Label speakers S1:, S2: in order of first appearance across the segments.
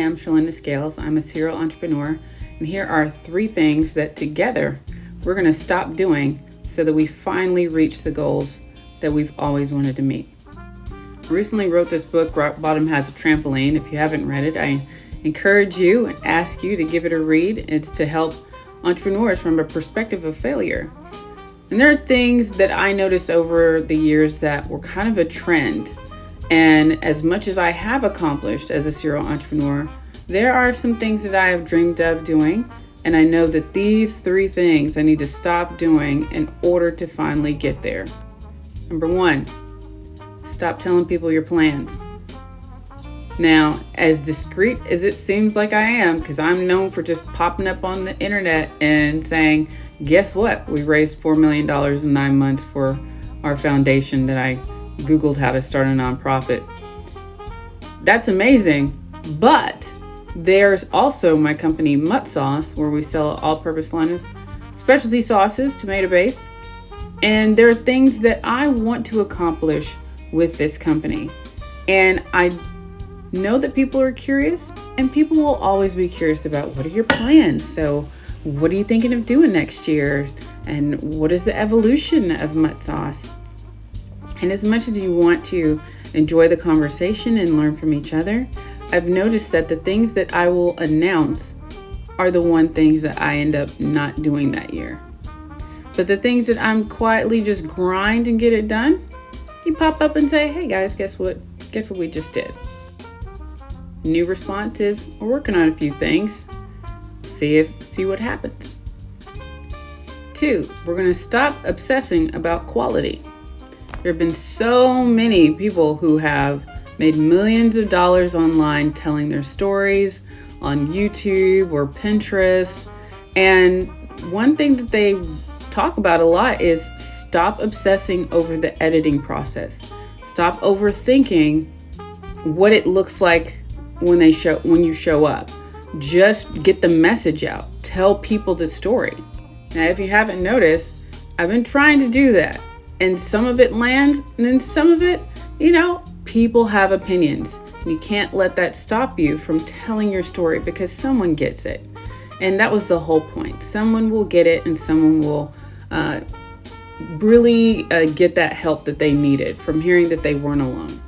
S1: I'm Shalenda Scales. I'm a serial entrepreneur, and here are 3 things that together we're going to stop doing so that we finally reach the goals that we've always wanted to meet. I recently wrote this book, Rock Bottom Has a Trampoline. If you haven't read it, I encourage you and ask you to give it a read. It's to help entrepreneurs from a perspective of failure. And there are things that I noticed over the years that were kind of a trend. And as much as I have accomplished as a serial entrepreneur, there are some things that I have dreamed of doing. And I know that these 3 things I need to stop doing in order to finally get there. Number 1, stop telling people your plans. Now, as discreet as it seems like I am, because I'm known for just popping up on the internet and saying, guess what? We raised $4 million in 9 months for our foundation that I Googled how to start a nonprofit. That's amazing, but there's also my company Mutt Sauce, where we sell an all-purpose line of specialty sauces, tomato-based, and there are things that I want to accomplish with this company. And I know that people are curious, and people will always be curious about what are your plans. So what are you thinking of doing next year? And what is the evolution of Mutt Sauce? And as much as you want to enjoy the conversation and learn from each other, I've noticed that the things that I will announce are the things that I end up not doing that year. But the things that I'm quietly just grind and get it done, you pop up and say, hey guys, guess what? Guess what we just did? New response is, we're working on a few things. See what happens. 2, we're going to stop obsessing about quality. There have been so many people who have made millions of dollars online telling their stories on YouTube or Pinterest. And one thing that they talk about a lot is stop obsessing over the editing process. Stop overthinking what it looks like when you show up. Just get the message out. Tell people the story. Now, if you haven't noticed, I've been trying to do that. And some of it lands, and then some of it, people have opinions. And you can't let that stop you from telling your story because someone gets it. And that was the whole point. Someone will get it, and someone will really get that help that they needed from hearing that they weren't alone.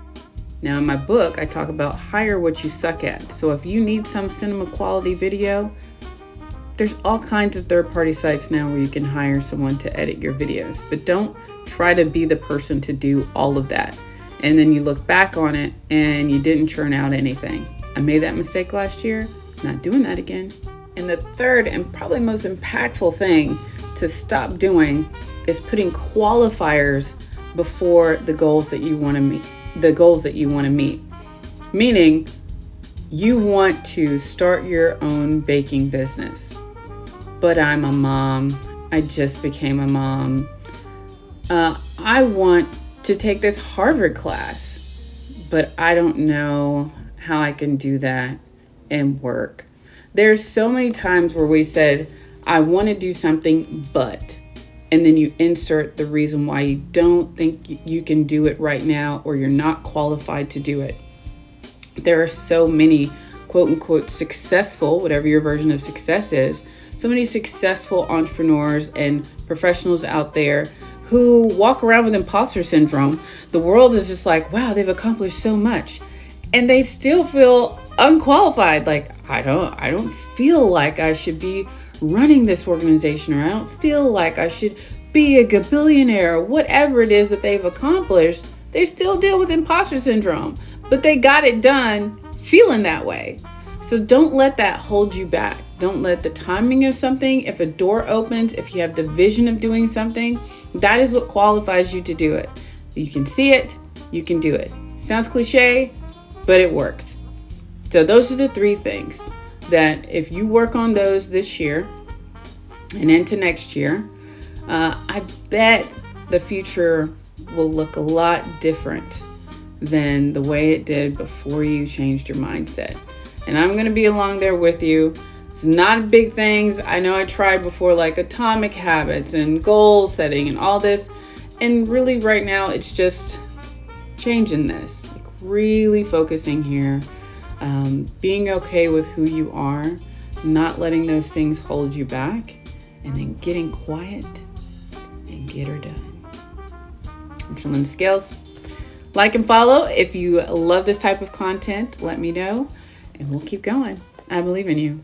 S1: Now, in my book, I talk about hire what you suck at. So if you need some cinema quality video, there's all kinds of third-party sites now where you can hire someone to edit your videos. But don't try to be the person to do all of that. And then you look back on it and you didn't churn out anything. I made that mistake last year. Not doing that again. And the third and probably most impactful thing to stop doing is putting qualifiers before the goals that you want to meet. Meaning, you want to start your own baking business. But I'm a mom. I just became a mom. I want to take this Harvard class, but I don't know how I can do that and work. There's so many times where we said, I want to do something, but, and then you insert the reason why you don't think you can do it right now, or you're not qualified to do it. There are so many quote unquote successful, whatever your version of success is, so many successful entrepreneurs and professionals out there who walk around with imposter syndrome. The world is just like, wow, they've accomplished so much. And they still feel unqualified. Like, I don't feel like I should be running this organization, or I don't feel like I should be a gabillionaire, or whatever it is that they've accomplished. They still deal with imposter syndrome, but they got it done feeling that way. So don't let that hold you back. Don't let the timing of something, if a door opens, if you have the vision of doing something, that is what qualifies you to do it. You can see it, you can do it. Sounds cliche, but it works. So those are the 3 things that if you work on those this year and into next year, I bet the future will look a lot different than the way it did before you changed your mindset. And I'm going to be along there with you. It's not big things. I know I tried before, like atomic habits and goal setting and all this. And really right now, it's just changing this, like really focusing here being okay with who you are, not letting those things hold you back, and then getting quiet and get her done. I'm Shalynda Scales. Like and follow. If you love this type of content, let me know, and we'll keep going. I believe in you.